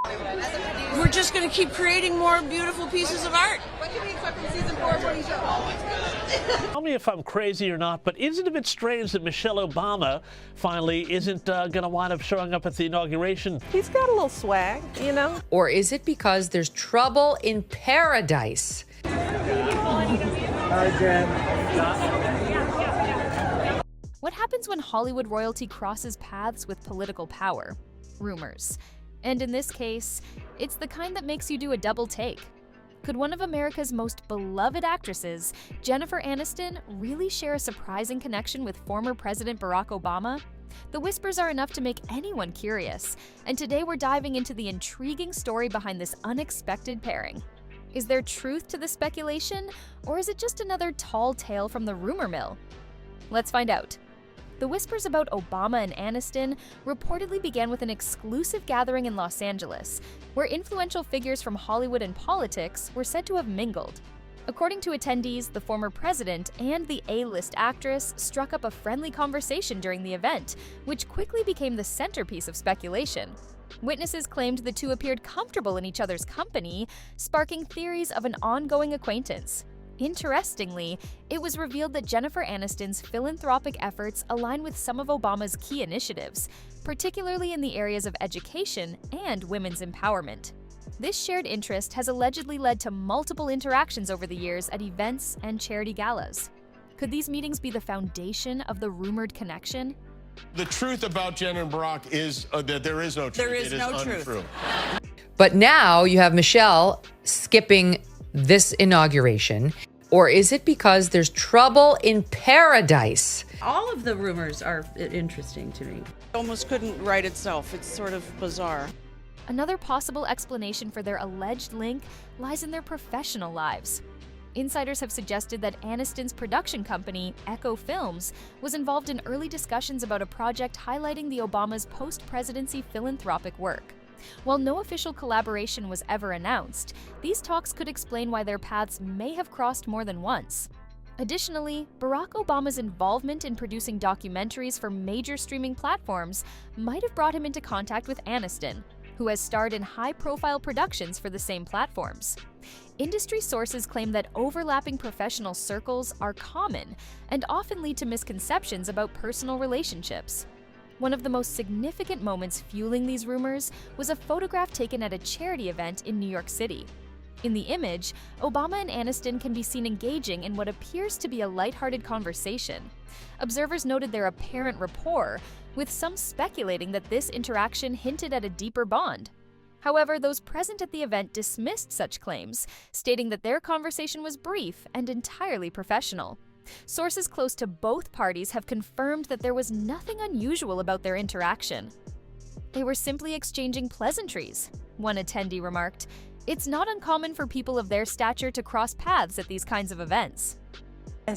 We're just going to keep creating more beautiful pieces of art. What can we expect from season 4 of Morning Show? Tell me if I'm crazy or not, but isn't it a bit strange that Michelle Obama finally isn't going to wind up showing up at the inauguration? He's got a little swag, you know? Or is it because there's trouble in paradise? What happens when Hollywood royalty crosses paths with political power? Rumors. And in this case, it's the kind that makes you do a double take. Could one of America's most beloved actresses, Jennifer Aniston, really share a surprising connection with former President Barack Obama? The whispers are enough to make anyone curious, and today we're diving into the intriguing story behind this unexpected pairing. Is there truth to the speculation, or is it just another tall tale from the rumor mill? Let's find out. The whispers about Obama and Aniston reportedly began with an exclusive gathering in Los Angeles, where influential figures from Hollywood and politics were said to have mingled. According to attendees, the former president and the A-list actress struck up a friendly conversation during the event, which quickly became the centerpiece of speculation. Witnesses claimed the two appeared comfortable in each other's company, sparking theories of an ongoing acquaintance. Interestingly, it was revealed that Jennifer Aniston's philanthropic efforts align with some of Obama's key initiatives, particularly in the areas of education and women's empowerment. This shared interest has allegedly led to multiple interactions over the years at events and charity galas. Could these meetings be the foundation of the rumored connection? The truth about Jen and Barack is that there is no truth. There is no truth. Untrue. But now you have Michelle skipping this inauguration. Or is it because there's trouble in paradise? All of the rumors are interesting to me. Almost couldn't write itself. It's sort of bizarre. Another possible explanation for their alleged link lies in their professional lives. Insiders have suggested that Aniston's production company, Echo Films, was involved in early discussions about a project highlighting the Obama's post-presidency philanthropic work. While no official collaboration was ever announced, these talks could explain why their paths may have crossed more than once. Additionally, Barack Obama's involvement in producing documentaries for major streaming platforms might have brought him into contact with Aniston, who has starred in high-profile productions for the same platforms. Industry sources claim that overlapping professional circles are common and often lead to misconceptions about personal relationships. One of the most significant moments fueling these rumors was a photograph taken at a charity event in New York City. In the image, Obama and Aniston can be seen engaging in what appears to be a lighthearted conversation. Observers noted their apparent rapport, with some speculating that this interaction hinted at a deeper bond. However, those present at the event dismissed such claims, stating that their conversation was brief and entirely professional. Sources close to both parties have confirmed that there was nothing unusual about their interaction. They were simply exchanging pleasantries, one attendee remarked. It's not uncommon for people of their stature to cross paths at these kinds of events.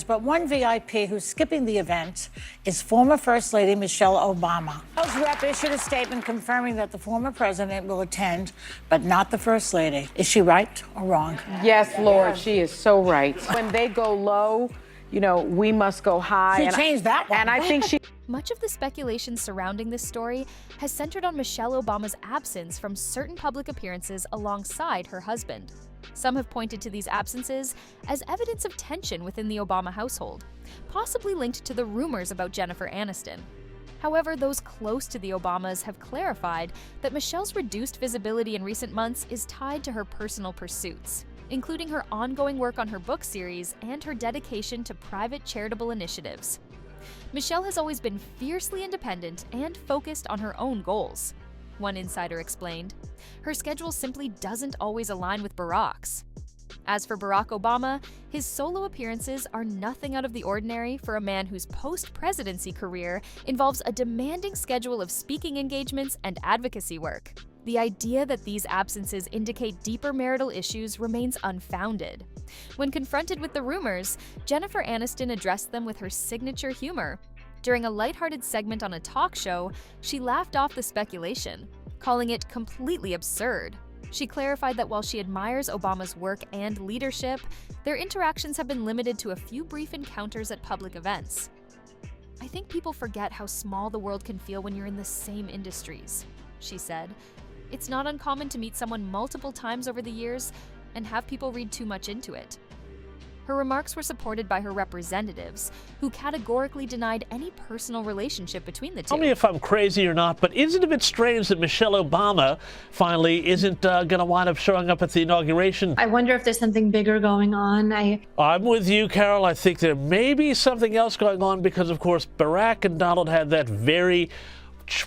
But one VIP who's skipping the event is former First Lady Michelle Obama. House rep issued a statement confirming that the former president will attend, but not the First Lady. Is she right or wrong? Yes, Lord, she is so right. When they go low, you know, we must go high. She changed that one. And I think she... Much of the speculation surrounding this story has centered on Michelle Obama's absence from certain public appearances alongside her husband. Some have pointed to these absences as evidence of tension within the Obama household, possibly linked to the rumors about Jennifer Aniston. However, those close to the Obamas have clarified that Michelle's reduced visibility in recent months is tied to her personal pursuits, including her ongoing work on her book series and her dedication to private charitable initiatives. Michelle has always been fiercely independent and focused on her own goals, one insider explained. Her schedule simply doesn't always align with Barack's. As for Barack Obama, his solo appearances are nothing out of the ordinary for a man whose post-presidency career involves a demanding schedule of speaking engagements and advocacy work. The idea that these absences indicate deeper marital issues remains unfounded. When confronted with the rumors, Jennifer Aniston addressed them with her signature humor. During a lighthearted segment on a talk show, she laughed off the speculation, calling it completely absurd. She clarified that while she admires Obama's work and leadership, their interactions have been limited to a few brief encounters at public events. "I think people forget how small the world can feel when you're in the same industries," she said. It's not uncommon to meet someone multiple times over the years and have people read too much into it. Her remarks were supported by her representatives, who categorically denied any personal relationship between the two. Tell me if I'm crazy or not, but isn't it a bit strange that Michelle Obama finally isn't going to wind up showing up at the inauguration? I wonder if there's something bigger going on. I'm with you, Carol. I think there may be something else going on because, of course, Barack and Donald had that very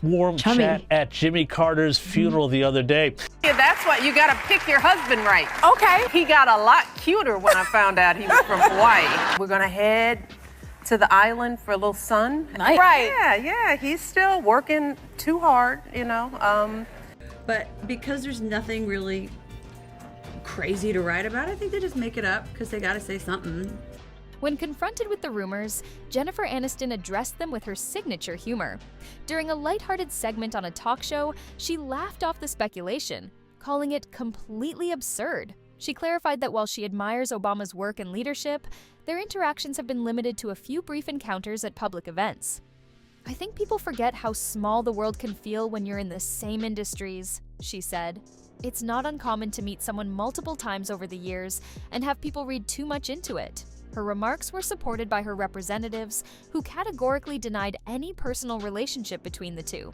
warm chat at Jimmy Carter's funeral the other day. Yeah, that's what you got to pick your husband right. Okay. He got a lot cuter when I found out he was from Hawaii. We're going to head to the island for a little sun. Nice. Right. Yeah. He's still working too hard, you know. But because there's nothing really crazy to write about, I think they just make it up because they got to say something. When confronted with the rumors, Jennifer Aniston addressed them with her signature humor. During a lighthearted segment on a talk show, she laughed off the speculation, calling it completely absurd. She clarified that while she admires Obama's work and leadership, their interactions have been limited to a few brief encounters at public events. "I think people forget how small the world can feel when you're in the same industries," she said. "It's not uncommon to meet someone multiple times over the years and have people read too much into it." Her remarks were supported by her representatives, who categorically denied any personal relationship between the two.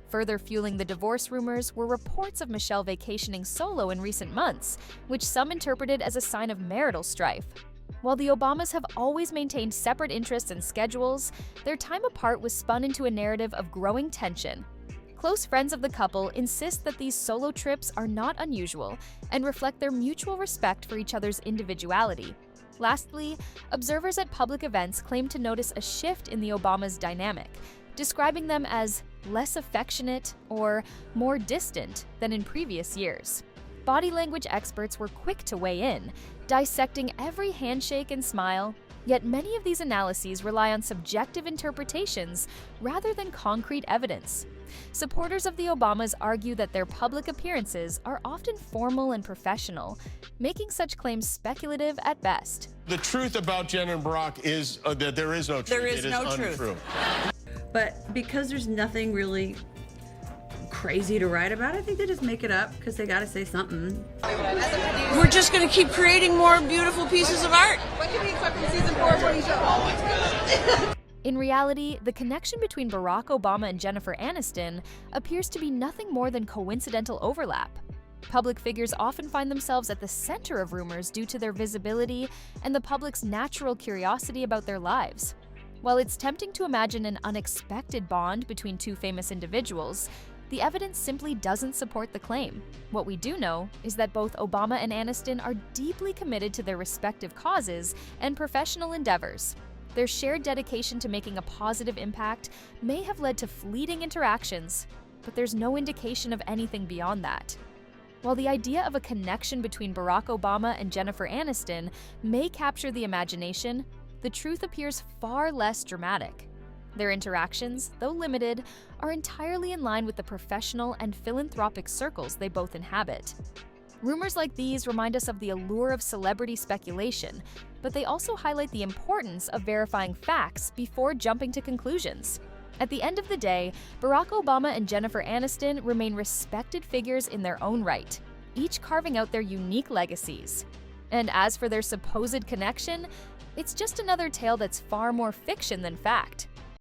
Further fueling the divorce rumors were reports of Michelle vacationing solo in recent months, which some interpreted as a sign of marital strife. While the Obamas have always maintained separate interests and schedules, their time apart was spun into a narrative of growing tension. Close friends of the couple insist that these solo trips are not unusual and reflect their mutual respect for each other's individuality. Lastly, observers at public events claim to notice a shift in the Obamas' dynamic, describing them as less affectionate or more distant than in previous years. Body language experts were quick to weigh in, dissecting every handshake and smile, yet many of these analyses rely on subjective interpretations rather than concrete evidence. Supporters of the Obamas argue that their public appearances are often formal and professional, making such claims speculative at best. The truth about Jen and Barack is that there is no truth. There is no truth. Untrue. But because there's nothing really crazy to write about, I think they just make it up because they got to say something. We're just going to keep creating more beautiful pieces of art. What can we expect from season 4 of Show? Oh, In reality, the connection between Barack Obama and Jennifer Aniston appears to be nothing more than coincidental overlap. Public figures often find themselves at the center of rumors due to their visibility and the public's natural curiosity about their lives. While it's tempting to imagine an unexpected bond between two famous individuals, the evidence simply doesn't support the claim. What we do know is that both Obama and Aniston are deeply committed to their respective causes and professional endeavors. Their shared dedication to making a positive impact may have led to fleeting interactions, but there's no indication of anything beyond that. While the idea of a connection between Barack Obama and Jennifer Aniston may capture the imagination, the truth appears far less dramatic. Their interactions, though limited, are entirely in line with the professional and philanthropic circles they both inhabit. Rumors like these remind us of the allure of celebrity speculation, but they also highlight the importance of verifying facts before jumping to conclusions. At the end of the day, Barack Obama and Jennifer Aniston remain respected figures in their own right, each carving out their unique legacies. And as for their supposed connection, it's just another tale that's far more fiction than fact.